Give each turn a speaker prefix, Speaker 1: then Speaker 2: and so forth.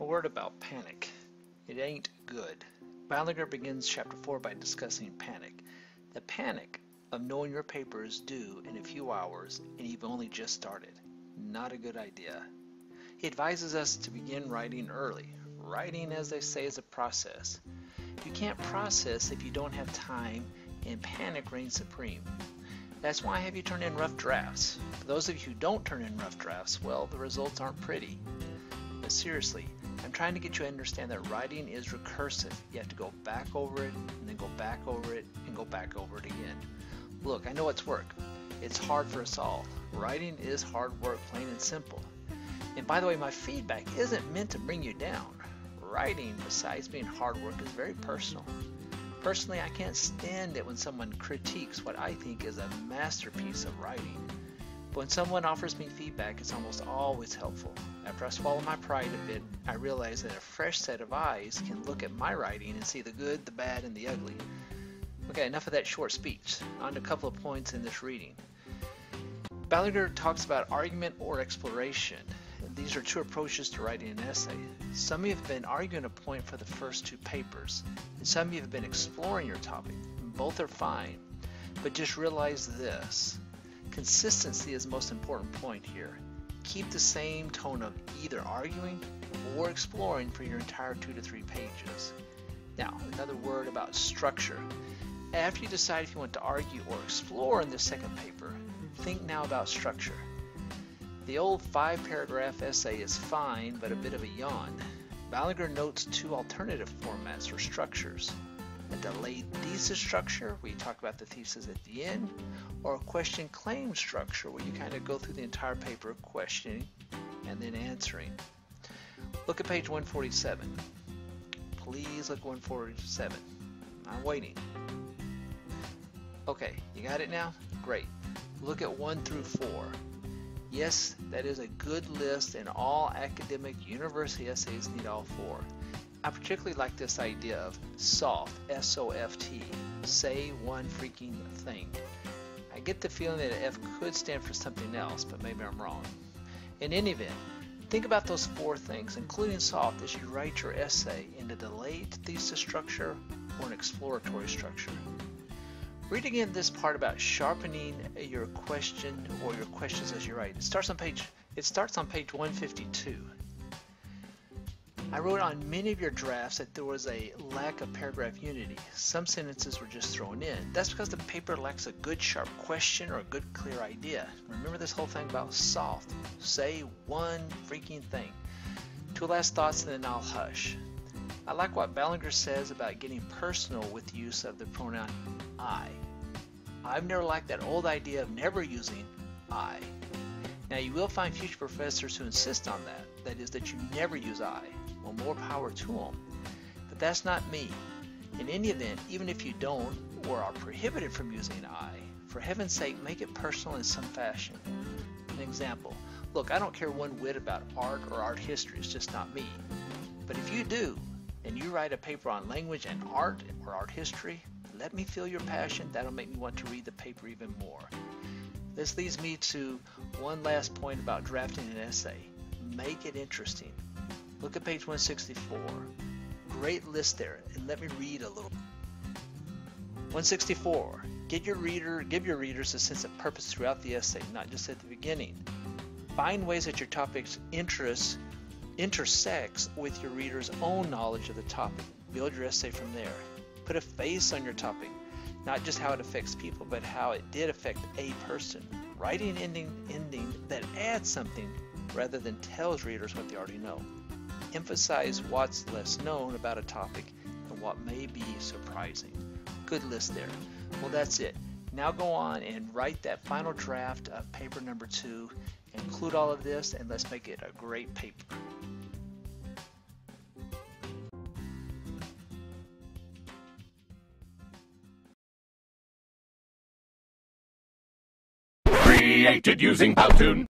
Speaker 1: A word about panic. It ain't good. Ballenger begins chapter 4 by discussing panic. The panic of knowing your paper is due in a few hours and you've only just started. Not a good idea. He advises us to begin writing early. Writing, as they say, is a process. You can't process if you don't have time, and panic reigns supreme. That's why I have you turn in rough drafts. For those of you who don't turn in rough drafts, well, the results aren't pretty. But seriously, I'm trying to get you to understand that writing is recursive. You have to go back over it, and then go back over it, and go back over it again. Look, I know it's work. It's hard for us all. Writing is hard work, plain and simple. And by the way, my feedback isn't meant to bring you down. Writing, besides being hard work, is very personal. Personally, I can't stand it when someone critiques what I think is a masterpiece of writing. But when someone offers me feedback, it's almost always helpful. After I swallow my pride a bit, I realize that a fresh set of eyes can look at my writing and see the good, the bad, and the ugly. Okay, enough of that short speech. On to a couple of points in this reading. Ballenger talks about argument or exploration. These are two approaches to writing an essay. Some of you have been arguing a point for the first two papers, and some of you have been exploring your topic. Both are fine, but just realize this. Consistency is the most important point here. Keep the same tone of either arguing or exploring for your entire 2 to 3 pages. Now, another word about structure. After you decide if you want to argue or explore in the second paper, think now about structure. The old 5-paragraph essay is fine, but a bit of a yawn. Ballenger notes 2 alternative formats or structures. A delayed thesis structure, where you talk about the thesis at the end, or a question-claim structure, where you kind of go through the entire paper questioning and then answering. Look at page 147. Please look at 147. I'm waiting. Okay, you got it now? Great. Look at 1 through 4. Yes, that is a good list, and all academic university essays need all 4. I particularly like this idea of SOFT, S-O-F-T, say one freaking thing. I get the feeling that F could stand for something else, but maybe I'm wrong. In any event, think about those 4 things, including SOFT, as you write your essay in a delayed thesis structure or an exploratory structure. Read again this part about sharpening your question or your questions as you write. It starts on page 152. I wrote on many of your drafts that there was a lack of paragraph unity. Some sentences were just thrown in. That's because the paper lacks a good sharp question or a good clear idea. Remember this whole thing about soft. Say one freaking thing. 2 last thoughts and then I'll hush. I like what Ballenger says about getting personal with the use of the pronoun I. I've never liked that old idea of never using I. Now you will find future professors who insist on that. That is, that you never use I. Well, more power to them. But that's not me. In any event, even if you don't or are prohibited from using I, for heaven's sake, make it personal in some fashion. An example. Look, I don't care one whit about art or art history. It's just not me. But if you do, and you write a paper on language and art or art history, let me feel your passion. That'll make me want to read the paper even more. This leads me to one last point about drafting an essay. Make it interesting. Look at page 164. Great list there, and let me read a little. 164. Give your readers a sense of purpose throughout the essay, not just at the beginning. Find ways that your topic's interest intersects with your reader's own knowledge of the topic. Build your essay from there. Put a face on your topic, not just how it affects people, but how it did affect a person. Write an ending that adds something rather than tells readers what they already know. Emphasize what's less known about a topic and what may be surprising. Good list there. Well, that's it. Now go on and write that final draft of paper number 2. Include all of this, and let's make it a great paper.
Speaker 2: Created using Powtoon.